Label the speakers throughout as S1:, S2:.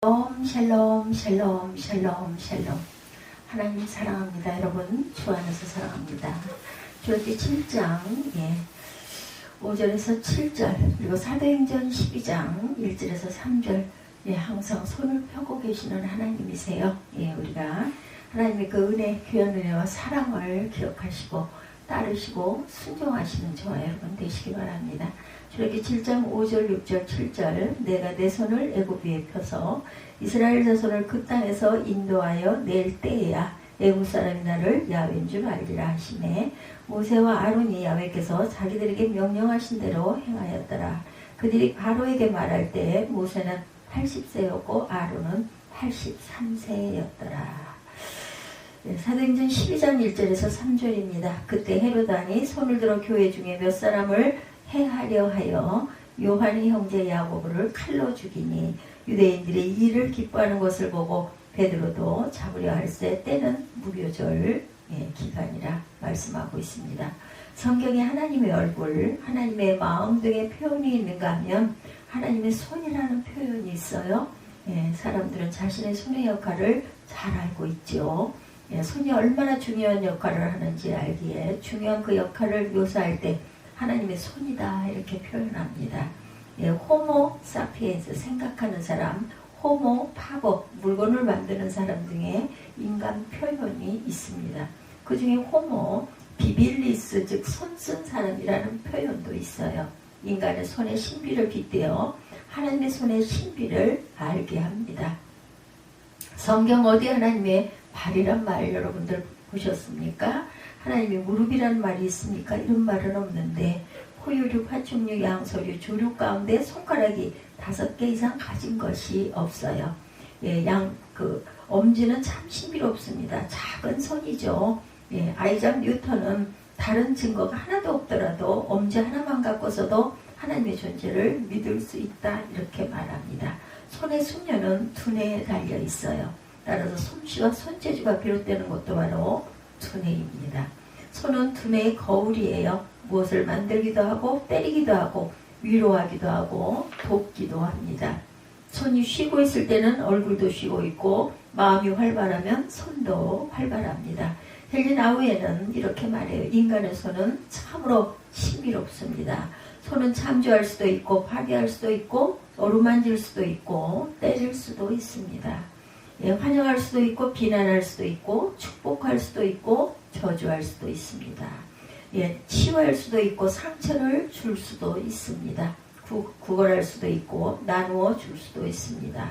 S1: 샬롬 샬롬 샬롬 샬롬. 하나님 사랑합니다. 여러분 주 안에서 사랑합니다. 출애굽기 7장 5절에서 7절 그리고 사도행전 12장 1절에서 3절 항상 손을 펴고 계시는 하나님이세요. 우리가 하나님의 그 은혜, 귀한 은혜와 사랑을 기억하시고 따르시고 순종하시는 저와 여러분 되시기 바랍니다. 출애굽기 7장 5절 6절 7절 내가 내 손을 애굽 위에 펴서 이스라엘 자손을 그 땅에서 인도하여 낼 때에야 애굽 사람이 나를 야훼인 줄 알리라 하시매 모세와 아론이 야훼께서 자기들에게 명령하신 대로 행하였더라. 그들이 바로에게 말할 때에 모세는 80세였고 아론은 83세였더라. 사도행전 12장 1절에서 3절입니다. 그때 헤로단이 손을 들어 교회 중에 몇 사람을 해하려 하여 요한의 형제 야고보를 칼로 죽이니 유대인들이 이 일을 기뻐하는 것을 보고 베드로도 잡으려 할세 때는 무교절 기간이라 말씀하고 있습니다. 성경에 하나님의 얼굴, 하나님의 마음 등의 표현이 있는가 하면 하나님의 손이라는 표현이 있어요. 사람들은 자신의 손의 역할을 잘 알고 있죠. 손이 얼마나 중요한 역할을 하는지 알기에 중요한 그 역할을 묘사할 때 하나님의 손이다 이렇게 표현합니다. 호모 사피엔스 생각하는 사람, 호모 파버 물건을 만드는 사람 등의 인간 표현이 있습니다. 그 중에 호모 비빌리스 즉 손 쓴 사람이라는 표현도 있어요. 인간의 손의 신비를 빗대어 하나님의 손의 신비를 알게 합니다. 성경 어디 하나님의 발이란 말 여러분들 보셨습니까? 하나님의 무릎이라는 말이 있습니까? 이런 말은 없는데 포유류, 파충류, 양서류, 조류 가운데 손가락이 5개 이상 가진 것이 없어요. 엄지는 참 신비롭습니다. 작은 손이죠. 아이작 뉴턴은 다른 증거가 하나도 없더라도 엄지 하나만 갖고서도 하나님의 존재를 믿을 수 있다 이렇게 말합니다. 손의 수녀는 두뇌에 달려 있어요. 따라서 솜씨와 손재주가 비롯되는 것도 바로 두뇌입니다. 손은 두뇌의 거울이에요. 무엇을 만들기도 하고 때리기도 하고 위로하기도 하고 돕기도 합니다. 손이 쉬고 있을 때는 얼굴도 쉬고 있고 마음이 활발하면 손도 활발합니다. 헬린 아우에는 이렇게 말해요. 인간의 손은 참으로 신비롭습니다. 손은 창조할 수도 있고 파괴할 수도 있고 어루만질 수도 있고 때릴 수도 있습니다. 환영할 수도 있고 비난할 수도 있고 축복할 수도 있고 저주할 수도 있습니다. 치유할 수도 있고 상처를 줄 수도 있습니다. 구걸할 수도 있고 나누어 줄 수도 있습니다.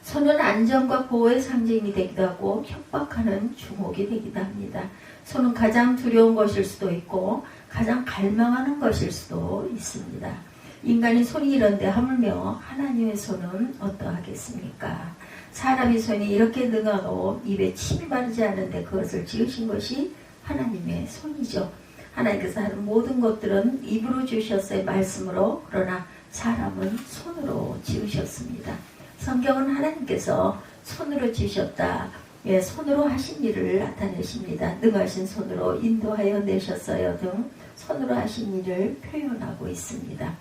S1: 손은 안전과 보호의 상징이 되기도 하고 협박하는 주목이 되기도 합니다. 손은 가장 두려운 것일 수도 있고 가장 갈망하는 것일 수도 있습니다. 인간의 손이 이런데 하물며 하나님의 손은 어떠하겠습니까? 사람의 손이 이렇게 능하고 입에 침이 바르지 않은데 그것을 지으신 것이 하나님의 손이죠. 하나님께서 하는 모든 것들은 입으로 지으셨어요. 말씀으로. 그러나 사람은 손으로 지으셨습니다. 성경은 하나님께서 손으로 지으셨다. 손으로 하신 일을 나타내십니다. 능하신 손으로 인도하여 내셨어요 등 손으로 하신 일을 표현하고 있습니다.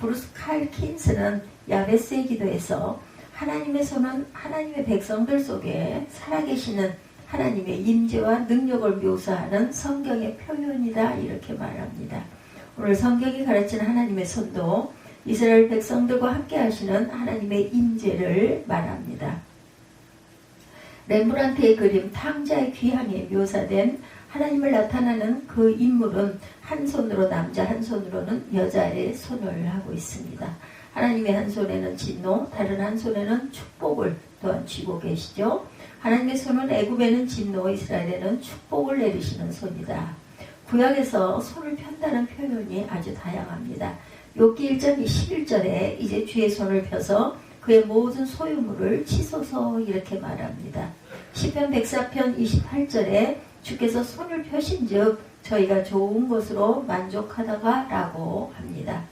S1: 브루스 칼 킨스는 야베스의 기도에서 하나님의 손은 하나님의 백성들 속에 살아계시는 하나님의 임재와 능력을 묘사하는 성경의 표현이다 이렇게 말합니다. 오늘 성경이 가르치는 하나님의 손도 이스라엘 백성들과 함께 하시는 하나님의 임재를 말합니다. 렘브란트의 그림 탕자의 귀향에 묘사된 하나님을 나타내는 그 인물은 한 손으로 남자 한 손으로는 여자의 손을 하고 있습니다. 하나님의 한 손에는 진노, 다른 한 손에는 축복을 또한 쥐고 계시죠. 하나님의 손은 애굽에는 진노, 이스라엘에는 축복을 내리시는 손이다. 구약에서 손을 편다는 표현이 아주 다양합니다. 욥기 1장 21절에 이제 주의 손을 펴서 그의 모든 소유물을 치소서 이렇게 말합니다. 시편 104편 28절에 주께서 손을 펴신즉 저희가 좋은 것으로 만족하다가 라고 합니다.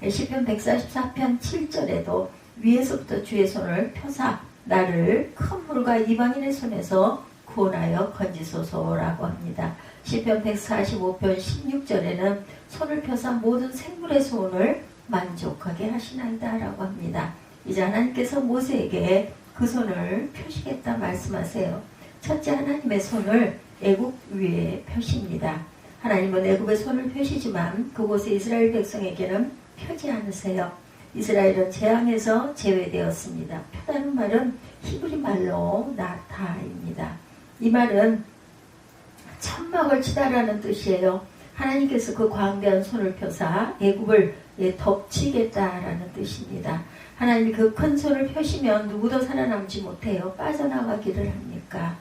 S1: 시편 144편 7절에도 위에서부터 주의 손을 펴사 나를 큰 물과 이방인의 손에서 구원하여 건지소서라고 합니다. 시편 145편 16절에는 손을 펴사 모든 생물의 소원을 만족하게 하시나이다 라고 합니다. 이제 하나님께서 모세에게 그 손을 펴시겠다 말씀하세요. 첫째, 하나님의 손을 애굽 위에 펴십니다. 하나님은 애굽의 손을 펴시지만 그곳에 이스라엘 백성에게는 펴지 않으세요. 이스라엘은 재앙에서 제외되었습니다. 펴다는 말은 히브리 말로 나타입니다. 이 말은 천막을 치다라는 뜻이에요. 하나님께서 그 광대한 손을 펴사 애굽을 덮치겠다라는 뜻입니다. 하나님이 그 큰 손을 펴시면 누구도 살아남지 못해요. 빠져나가기를 합니까?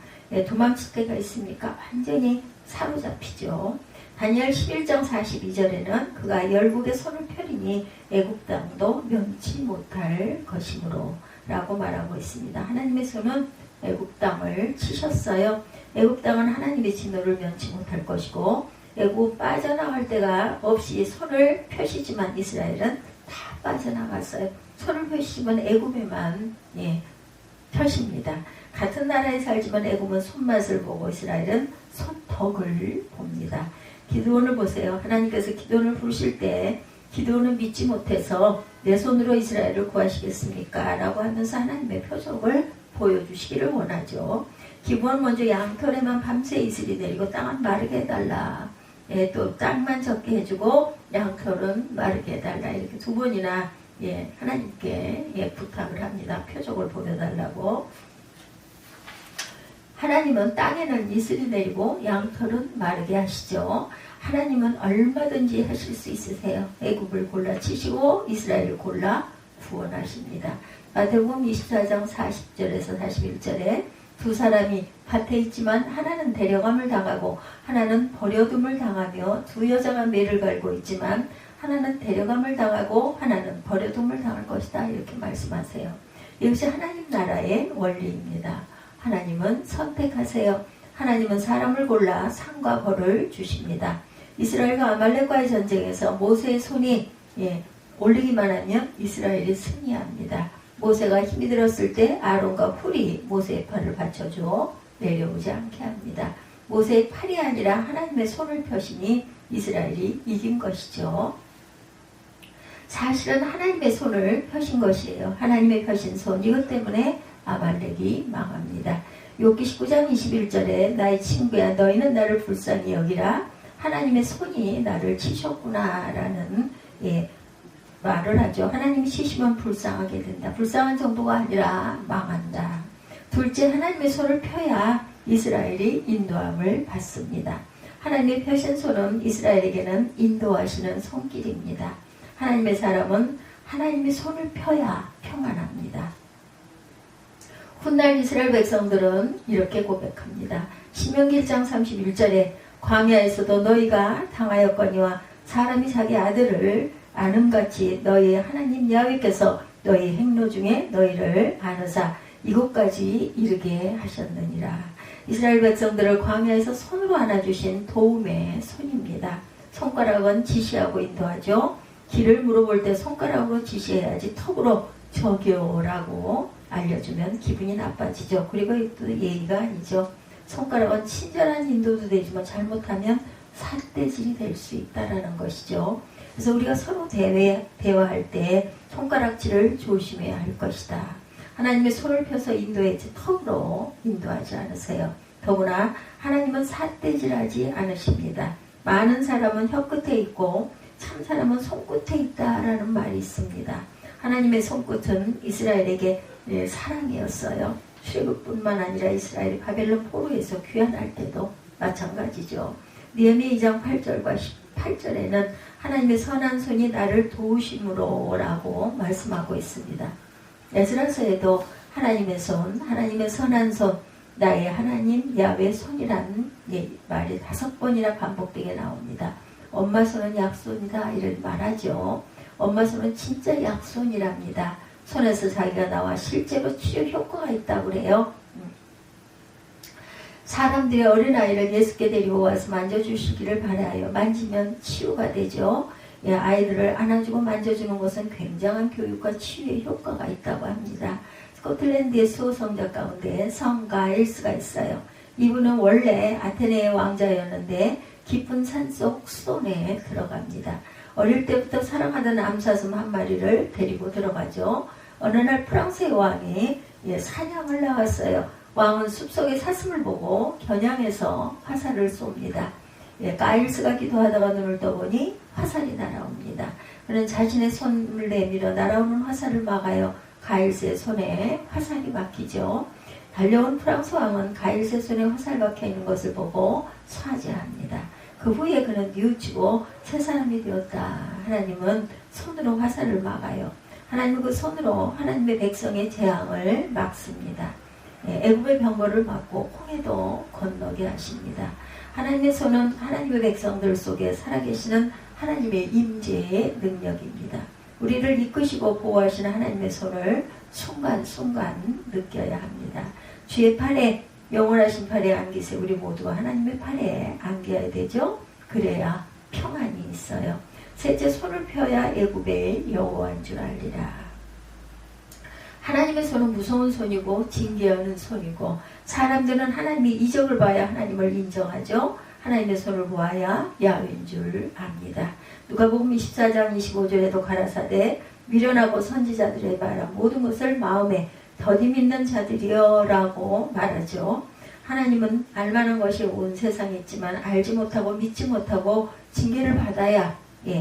S1: 도망칠 때가 있습니까? 완전히 사로잡히죠. 다니엘 11장 42절에는 그가 열국의 손을 펴리니 애굽 땅도 면치 못할 것이므로 라고 말하고 있습니다. 하나님의 손은 애굽 땅을 치셨어요. 애굽 땅은 하나님의 진노를 면치 못할 것이고 애굽 빠져나갈 데가 없이 손을 펴시지만 이스라엘은 다 빠져나갔어요. 손을 펴시지만 애굽에만 펴십니다. 같은 나라에 살지만 애굽은 손맛을 보고 이스라엘은 손덕을 봅니다. 기드온을 보세요. 하나님께서 기드온을 부르실 때 기드온은 믿지 못해서 내 손으로 이스라엘을 구하시겠습니까? 라고 하면서 하나님의 표적을 보여주시기를 원하죠. 기브온 먼저 양털에만 밤새 이슬이 내리고 땅은 마르게 해달라. 또 땅만 적게 해주고 양털은 마르게 해달라. 이렇게 두 번이나 하나님께 부탁을 합니다. 표적을 보여달라고. 하나님은 땅에는 이슬이 내리고 양털은 마르게 하시죠. 하나님은 얼마든지 하실 수 있으세요. 애굽을 골라 치시고 이스라엘을 골라 구원하십니다. 마태복음 24장 40절에서 41절에 두 사람이 밭에 있지만 하나는 데려감을 당하고 하나는 버려둠을 당하며 두 여자가 매를 갈고 있지만 하나는 데려감을 당하고 하나는 버려둠을 당할 것이다. 이렇게 말씀하세요. 이것이 하나님 나라의 원리입니다. 하나님은 선택하세요. 하나님은 사람을 골라 상과 벌을 주십니다. 이스라엘과 아말렉과의 전쟁에서 모세의 손이 올리기만 하면 이스라엘이 승리합니다. 모세가 힘이 들었을 때 아론과 훌이 모세의 팔을 받쳐줘 내려오지 않게 합니다. 모세의 팔이 아니라 하나님의 손을 펴시니 이스라엘이 이긴 것이죠. 사실은 하나님의 손을 펴신 것이에요. 하나님의 펴신 손, 이것 때문에 아말렉이 망합니다. 욥기 19장 21절에 나의 친구야 너희는 나를 불쌍히 여기라 하나님의 손이 나를 치셨구나 라는 말을 하죠. 하나님이 치시면 불쌍하게 된다. 불쌍한 정도가 아니라 망한다. 둘째, 하나님의 손을 펴야 이스라엘이 인도함을 받습니다. 하나님의 펴신 손은 이스라엘에게는 인도하시는 손길입니다. 하나님의 사람은 하나님의 손을 펴야 평안합니다. 훗날 이스라엘 백성들은 이렇게 고백합니다. 신명기 1장 31절에 광야에서도 너희가 당하였거니와 사람이 자기 아들을 아는같이 너희의 하나님 야훼께서 너희 행로 중에 너희를 아느사 이곳까지 이르게 하셨느니라. 이스라엘 백성들을 광야에서 손으로 안아주신 도움의 손입니다. 손가락은 지시하고 인도하죠. 길을 물어볼 때 손가락으로 지시해야지 턱으로 저기요라고 알려주면 기분이 나빠지죠. 그리고 또 예의가 아니죠. 손가락은 친절한 인도도 되지만 잘못하면 삿대질이 될 수 있다는 것이죠. 그래서 우리가 서로 대화할 때 손가락질을 조심해야 할 것이다. 하나님의 손을 펴서 인도해야지 턱으로 인도하지 않으세요. 더구나 하나님은 삿대질하지 않으십니다. 많은 사람은 혀끝에 있고 참 사람은 손끝에 있다라는 말이 있습니다. 하나님의 손끝은 이스라엘에게 사랑이었어요. 출애굽뿐만 아니라 이스라엘이 바벨론 포로에서 귀환할 때도 마찬가지죠. 느헤미야 2장 8절과 18절에는 하나님의 선한 손이 나를 도우심으로 라고 말씀하고 있습니다. 에스라서에도 하나님의 손, 하나님의 선한 손, 나의 하나님 야훼 손이라는 말이 5번이나 반복되게 나옵니다. 엄마 손은 약손이다 이런 말하죠. 엄마 손은 진짜 약손이랍니다. 손에서 자기가 나와 실제로 치유 효과가 있다고 그래요. 사람들이 어린아이를 예수께 데리고 와서 만져주시기를 바라요. 만지면 치유가 되죠. 아이들을 안아주고 만져주는 것은 굉장한 교육과 치유의 효과가 있다고 합니다. 스코틀랜드의 수호성자 가운데 성 가일스가 있어요. 이분은 원래 아테네의 왕자였는데 깊은 산속 수도내에 들어갑니다. 어릴 때부터 사랑하던 암사슴 한 마리를 데리고 들어가죠. 어느 날 프랑스의 왕이 사냥을 나갔어요. 왕은 숲속의 사슴을 보고 겨냥해서 화살을 쏩니다. 가일스가 기도하다가 눈을 떠보니 화살이 날아옵니다. 그는 자신의 손을 내밀어 날아오는 화살을 막아요. 가일스의 손에 화살이 막히죠. 달려온 프랑스 왕은 가일스의 손에 화살 박혀있는 것을 보고 사죄합니다. 그 후에 그는 뉘우치고 새 사람이 되었다. 하나님은 손으로 화살을 막아요. 하나님은 그 손으로 하나님의 백성의 재앙을 막습니다. 애굽의 병거를 막고 홍해도 건너게 하십니다. 하나님의 손은 하나님의 백성들 속에 살아계시는 하나님의 임재의 능력입니다. 우리를 이끄시고 보호하시는 하나님의 손을 순간순간 느껴야 합니다. 주의 팔에, 영원하신 팔에 안기세. 우리 모두가 하나님의 팔에 안겨야 되죠. 그래야 평안이 있어요. 셋째, 손을 펴야 애굽의 여호와인 줄 알리라. 하나님의 손은 무서운 손이고 징계하는 손이고, 사람들은 하나님의 이적을 봐야 하나님을 인정하죠. 하나님의 손을 보아야 야훼인 줄 압니다. 누가복음 24장 25절에도 가라사대 미련하고 선지자들의 말한 모든 것을 마음에 더디 믿는 자들이여 라고 말하죠. 하나님은 알만한 것이 온 세상에 있지만 알지 못하고 믿지 못하고 징계를 받아야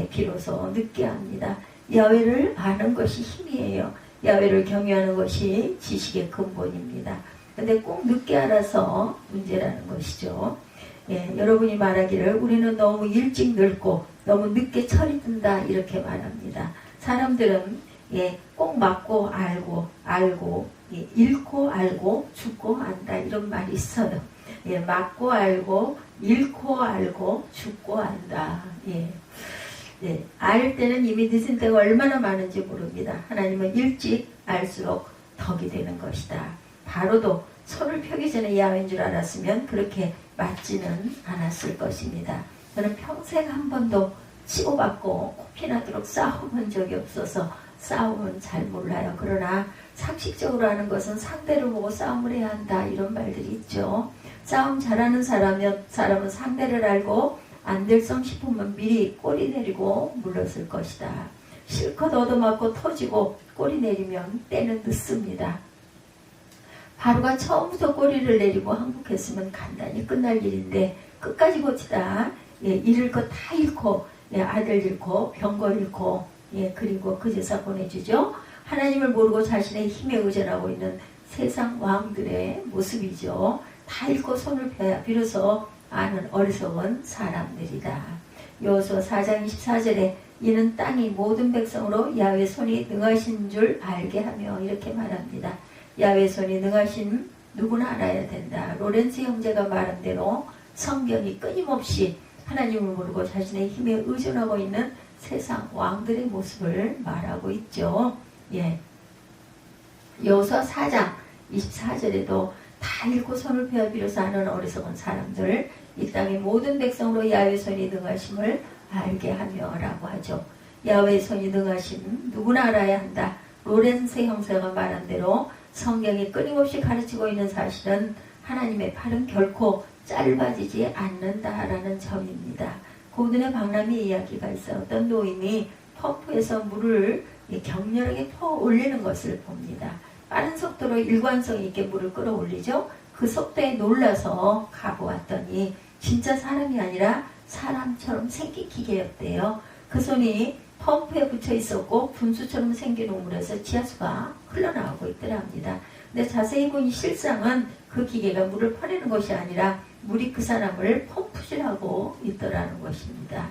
S1: 비로소 늦게 합니다. 야훼를 아는 것이 힘이에요. 야훼를 경외하는 것이 지식의 근본입니다. 근데 꼭 늦게 알아서 문제라는 것이죠. 여러분이 말하기를 우리는 너무 일찍 늙고 너무 늦게 철이 든다 이렇게 말합니다. 사람들은 꼭 맞고 알고 잃고 알고 죽고 안다 이런 말이 있어요. 맞고 알고 잃고 알고 죽고 안다. 알 때는 이미 늦은 때가 얼마나 많은지 모릅니다. 하나님은 일찍 알수록 덕이 되는 것이다. 바로도 손을 펴기 전에 야훼인 줄 알았으면 그렇게 맞지는 않았을 것입니다. 저는 평생 한 번도 치고받고 코피나도록 싸워본 적이 없어서 싸움은 잘 몰라요. 그러나 상식적으로 하는 것은 상대를 보고 싸움을 해야 한다 이런 말들이 있죠. 싸움 잘하는 사람은 상대를 알고 안 될성 싶으면 미리 꼬리 내리고 물렀을 것이다. 실컷 얻어맞고 터지고 꼬리 내리면 때는 늦습니다. 바로가 처음부터 꼬리를 내리고 항복했으면 간단히 끝날 일인데 끝까지 버티다 잃을 것 다 잃고 아들 잃고 병거 잃고 그리고 그 제사 보내주죠. 하나님을 모르고 자신의 힘에 의존하고 있는 세상 왕들의 모습이죠. 다 잃고 손을 펴야 비로소 아는 어리석은 사람들이다. 여호수아 4장 24절에 이는 땅이 모든 백성으로 야훼 손이 능하신 줄 알게 하며 이렇게 말합니다. 야훼 손이 능하신 누구나 알아야 된다. 로렌스 형제가 말한 대로 성경이 끊임없이 하나님을 모르고 자신의 힘에 의존하고 있는 세상 왕들의 모습을 말하고 있죠. 여호수아 4장 24절에도 다 잃고 손을 펴 비로소 아는 어리석은 사람들, 이 땅의 모든 백성으로 야훼 손이 능하심을 알게 하며 라고 하죠. 야훼 손이 능하심 누구나 알아야 한다. 로렌스 형제가 말한 대로 성경이 끊임없이 가르치고 있는 사실은 하나님의 팔은 결코 짧아지지 않는다라는 점입니다. 고든의 박람회 이야기가 있어 어떤 노인이 펌프에서 물을 격렬하게 퍼올리는 것을 봅니다. 빠른 속도로 일관성 있게 물을 끌어올리죠. 그 속도에 놀라서 가보았더니 진짜 사람이 아니라 사람처럼 생긴 기계였대요. 그 손이 펌프에 붙여 있었고 분수처럼 생긴 우물에서 지하수가 흘러나오고 있더랍니다. 근데 자세히 보니 실상은 그 기계가 물을 퍼내는 것이 아니라 물이 그 사람을 펌프질하고 있더라는 것입니다.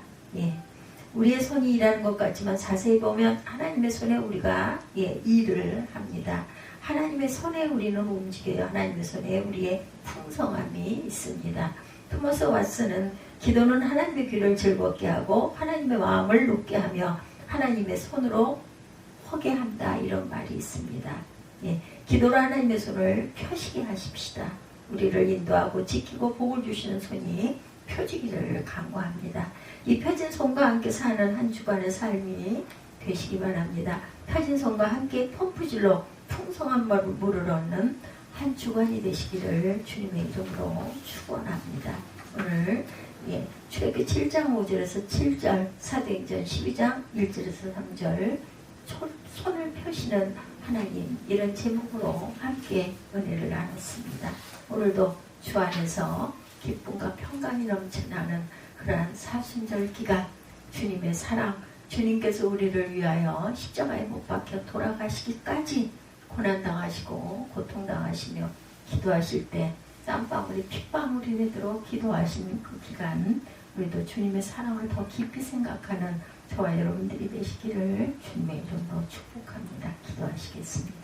S1: 우리의 손이 일하는 것 같지만 자세히 보면 하나님의 손에 우리가 일을 합니다. 하나님의 손에 우리는 움직여요. 하나님의 손에 우리의 풍성함이 있습니다. 토마스 왓슨은 기도는 하나님의 귀를 즐겁게 하고 하나님의 마음을 높게 하며 하나님의 손으로 허게 한다 이런 말이 있습니다. 기도로 하나님의 손을 펴시게 하십시다. 우리를 인도하고 지키고 복을 주시는 손이 펴지기를 간구합니다. 이 펴진 손과 함께 사는 한 주간의 삶이 되시기 바랍니다. 펴진 손과 함께 펌프질로 풍성한 물을 얻는 한 주간이 되시기를 주님의 이름으로 축원합니다. 오늘 출애굽기 7장 5절에서 7절, 사도행전 12장 1절에서 3절 손을 펴시는 하나님 이런 제목으로 함께 은혜를 나눴습니다. 오늘도 주 안에서 기쁨과 평강이 넘쳐나는 그러한 사순절 기간 주님의 사랑, 주님께서 우리를 위하여 십자가에 못 박혀 돌아가시기까지 고난당하시고 고통당하시며 기도하실 때 땀방울이 핏방울이 되도록 기도하시는 그 기간 우리도 주님의 사랑을 더 깊이 생각하는 저와 여러분들이 되시기를 주님의 이름으로 축복합니다. 기도하시겠습니다.